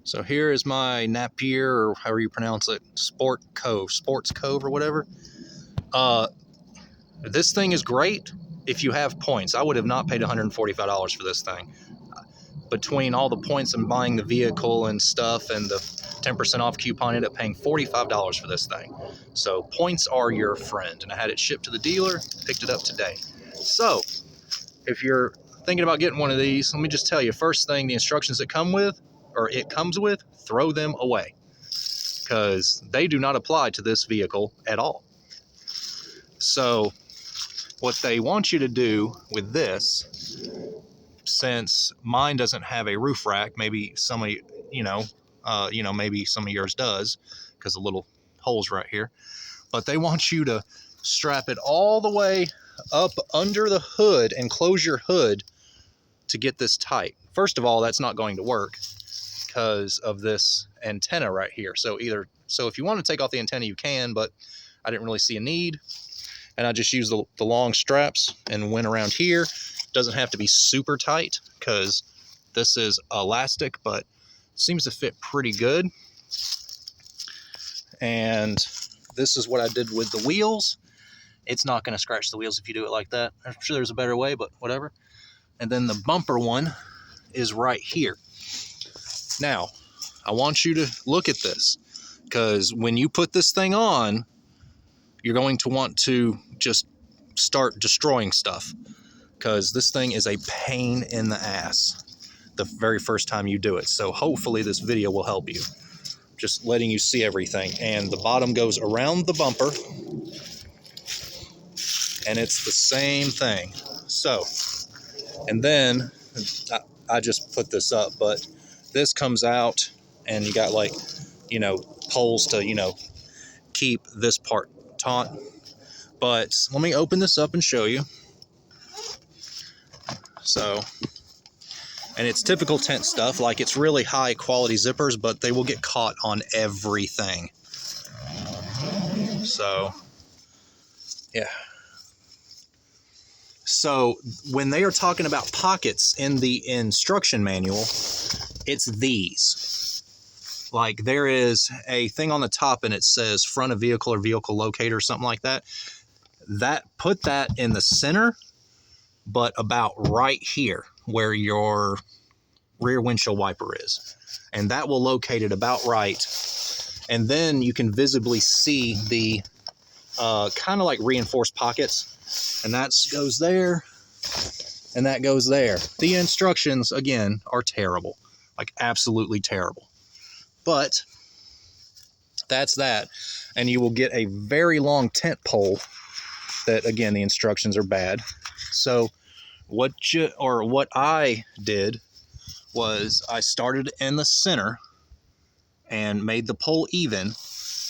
So here is my Napier, or however you pronounce it, SportZ Cove or whatever. This thing is great if you have points. I would have not paid $145 for this thing. Between all the points and buying the vehicle and stuff and the 10% off coupon, I ended up paying $45 for this thing. So points are your friend. And I had it shipped to the dealer, picked it up today. So if you're thinking about getting one of these, let me just tell you, first thing, the instructions that come with, or it comes with, throw them away, because they do not apply to this vehicle at all. So what they want you to do with this, since mine doesn't have a roof rack, maybe somebody, maybe some of yours does, because the little holes right here, but they want you to strap it all the way up under the hood and close your hood to get this tight. First of all, that's not going to work because of this antenna right here. So if you want to take off the antenna, you can, but I didn't really see a need. And I just used the long straps and went around here. Doesn't have to be super tight because this is elastic, but seems to fit pretty good. And this is what I did with the wheels. It's not going to scratch the wheels if you do it like that. I'm sure there's a better way, but whatever. And then the bumper one is right here. Now, I want you to look at this, because when you put this thing on, you're going to want to just start destroying stuff, because this thing is a pain in the ass the very first time you do it. So hopefully this video will help you, just letting you see everything. And the bottom goes around the bumper, and it's the same thing. So, and then I just put this up, but this comes out, and you got poles to, keep this part taut. But let me open this up and show you. So, and it's typical tent stuff, like it's really high quality zippers, but they will get caught on everything. So, yeah. So when they are talking about pockets in the instruction manual, it's these. Like there is a thing on the top and it says front of vehicle or vehicle locator or something like that. Put that in the center, but about right here where your rear windshield wiper is. And that will locate it about right. And then you can visibly see the kind of like reinforced pockets. And that goes there, and that goes there. The instructions, again, are terrible. Like, absolutely terrible. But that's that. And you will get a very long tent pole that, again, the instructions are bad. So what I did was I started in the center and made the pole even,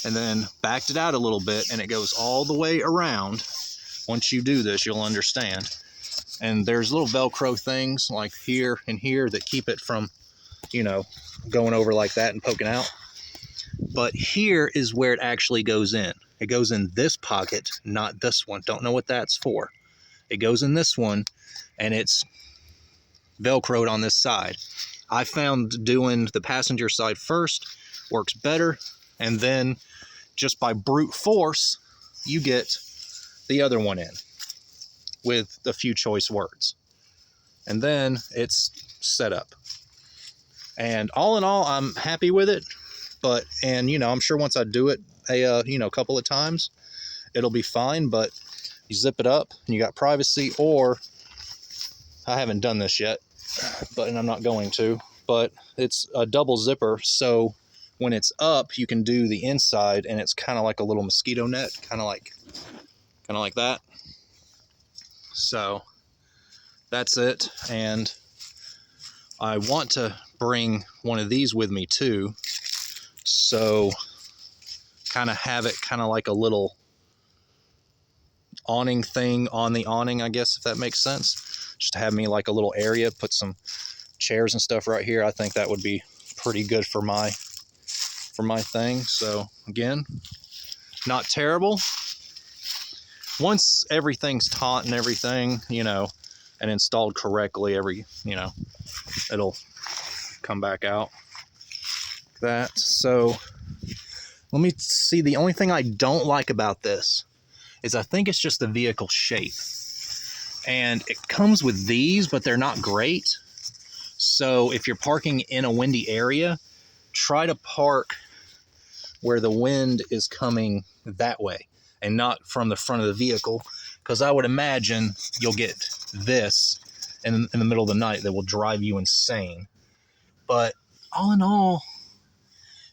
and then backed it out a little bit, and it goes all the way around. Once you do this, you'll understand. And there's little Velcro things like here and here that keep it from, going over like that and poking out. But here is where it actually goes in. It goes in this pocket, not this one. Don't know what that's for. It goes in this one, and it's Velcroed on this side. I found doing the passenger side first works better, and then just by brute force, you get the other one in with a few choice words, and then it's set up. And all in all, I'm happy with it. But I'm sure once I do it a couple of times, it'll be fine. But you zip it up and you got privacy. Or I haven't done this yet, and I'm not going to, but it's a double zipper, so when it's up you can do the inside, and it's kind of like a little mosquito net, kind of like that. So that's it. And I want to bring one of these with me too, so kind of have it kind of like a little awning thing on the awning, I guess, if that makes sense. Just to have me like a little area, put some chairs and stuff right here. I think that would be pretty good for my thing. So again, not terrible. Once everything's taut and everything, and installed correctly, it'll come back out. that. So let me see. The only thing I don't like about this is I think it's just the vehicle shape. And it comes with these, but they're not great. So if you're parking in a windy area, try to park where the wind is coming that way and not from the front of the vehicle, because I would imagine you'll get this in the middle of the night that will drive you insane. But all in all,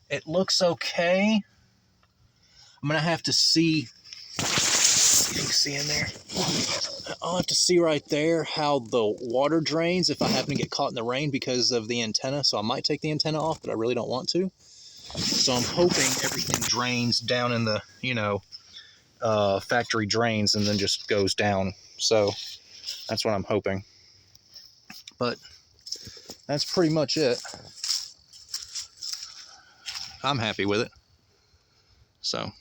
it looks okay. I'm gonna have to see. You can see in there. I'll have to see right there how the water drains if I happen to get caught in the rain because of the antenna. So I might take the antenna off, but I really don't want to. So I'm hoping everything drains down in the, factory drains and then just goes down. So that's what I'm hoping. But that's pretty much it. I'm happy with it. So